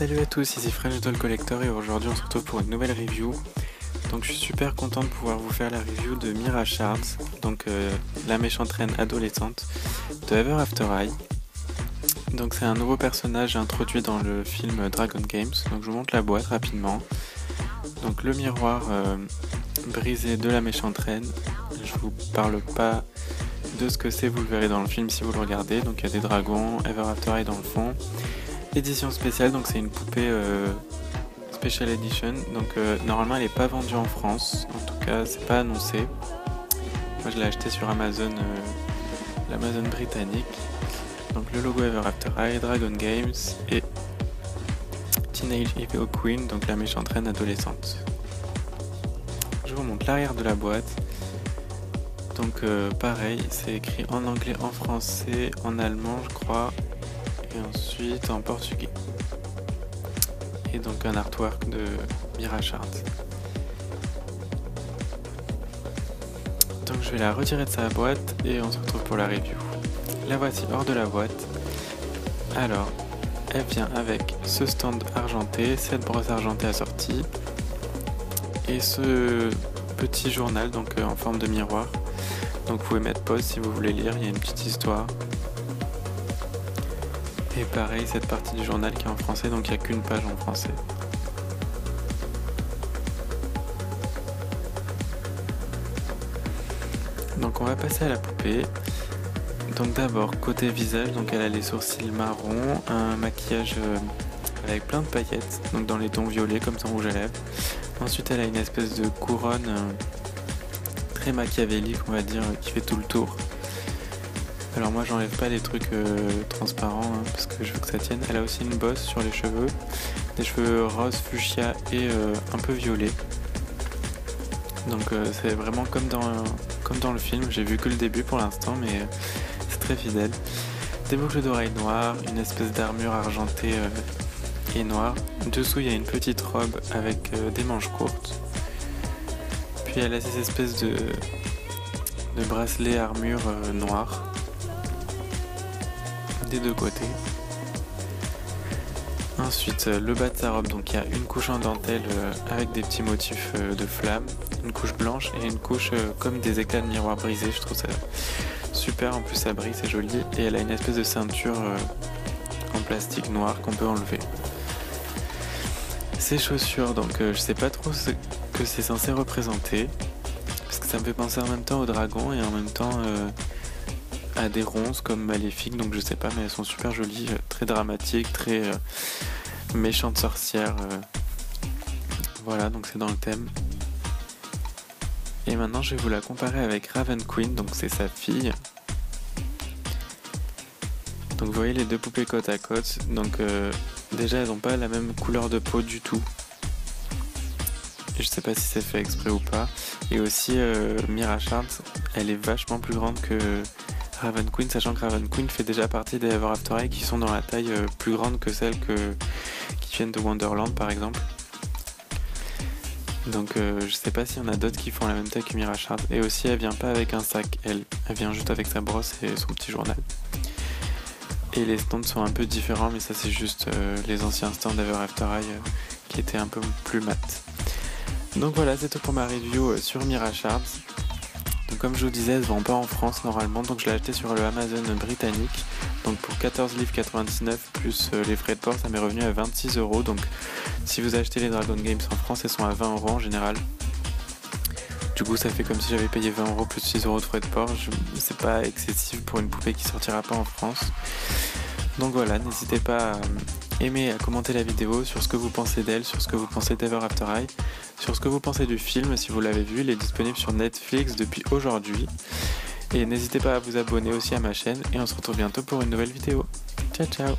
Salut à tous, ici French Doll Collector et aujourd'hui on se retrouve pour une nouvelle review. Donc je suis super content de pouvoir vous faire la review de Mira Shards, donc la méchante reine adolescente de Ever After High. Donc c'est un nouveau personnage introduit dans le film Dragon Games. Donc je vous montre la boîte rapidement. Donc le miroir brisé de la méchante reine. Je vous parle pas de ce que c'est, vous le verrez dans le film si vous le regardez. Donc il y a des dragons, Ever After High dans le fond. Édition spéciale, donc c'est une poupée Special Edition. Donc normalement elle n'est pas vendue en France, en tout cas c'est pas annoncé. Moi je l'ai acheté sur Amazon, l'Amazon britannique. Donc le logo Ever After High, Dragon Games et Teenage Evil Queen, donc la méchante reine adolescente. Je vous montre l'arrière de la boîte. Donc pareil, c'est écrit en anglais, en français, en allemand je crois, et ensuite en portugais. Et donc un artwork de Mira Shards. Donc je vais la retirer de sa boîte et on se retrouve pour la review. La voici hors de la boîte. Alors, elle vient avec ce stand argenté, cette brosse argentée assortie et ce petit journal donc en forme de miroir. Donc vous pouvez mettre pause si vous voulez lire, il y a une petite histoire. Et pareil, cette partie du journal qui est en français, donc il n'y a qu'une page en français. Donc on va passer à la poupée. Donc d'abord côté visage, donc elle a les sourcils marrons, un maquillage avec plein de paillettes, donc dans les tons violets comme son rouge à lèvres. Ensuite elle a une espèce de couronne très machiavélique on va dire, qui fait tout le tour. Alors moi j'enlève pas les trucs transparents parce que je veux que ça tienne. Elle a aussi une bosse sur les cheveux, des cheveux rose fuchsia et un peu violet. Donc c'est vraiment comme dans le film, j'ai vu que le début pour l'instant mais c'est très fidèle. Des boucles d'oreilles noires, une espèce d'armure argentée et noire. Dessous il y a une petite robe avec des manches courtes. Puis elle a ces espèces de bracelets armure noirs des deux côtés. Ensuite le bas de sa robe, donc il y a une couche en dentelle avec des petits motifs de flammes, une couche blanche et une couche comme des éclats de miroir brisés. Je trouve ça super, en plus ça brille, c'est joli. Et elle a une espèce de ceinture en plastique noir qu'on peut enlever. Ses chaussures, donc je sais pas trop ce que c'est censé représenter, parce que ça me fait penser en même temps au dragon et en même temps à des ronces comme maléfiques, donc je sais pas, mais elles sont super jolies, très dramatiques, très méchantes sorcières. Voilà, donc c'est dans le thème. Et maintenant je vais vous la comparer avec Raven Queen, donc c'est sa fille. Donc vous voyez les deux poupées côte à côte, donc déjà elles n'ont pas la même couleur de peau du tout. Et je sais pas si c'est fait exprès ou pas. Et aussi Mira Shards, elle est vachement plus grande que Raven Queen, sachant que Raven Queen fait déjà partie des Ever After High qui sont dans la taille plus grande que celles qui viennent de Wonderland par exemple. Donc je sais pas s'il y en a d'autres qui font la même taille que Mira Shards. Et aussi elle vient pas avec un sac, elle vient juste avec sa brosse et son petit journal. Et les stands sont un peu différents, mais ça c'est juste les anciens stands d'Ever After High qui étaient un peu plus mat. Donc voilà, c'est tout pour ma review sur Mira Shards. Donc comme je vous disais, elle se vend pas en France normalement, donc je l'ai acheté sur le Amazon britannique. Donc pour 14,99 livres plus les frais de port, ça m'est revenu à 26 €. Donc si vous achetez les Dragon Games en France, elles sont à 20 € en général. Du coup ça fait comme si j'avais payé 20 € plus 6 € de frais de port. C'est pas excessif pour une poupée qui sortira pas en France. Donc voilà, n'hésitez pas à aimer et à commenter la vidéo sur ce que vous pensez d'elle, sur ce que vous pensez d'Ever After High, sur ce que vous pensez du film si vous l'avez vu. Il est disponible sur Netflix depuis aujourd'hui. Et n'hésitez pas à vous abonner aussi à ma chaîne et on se retrouve bientôt pour une nouvelle vidéo. Ciao ciao.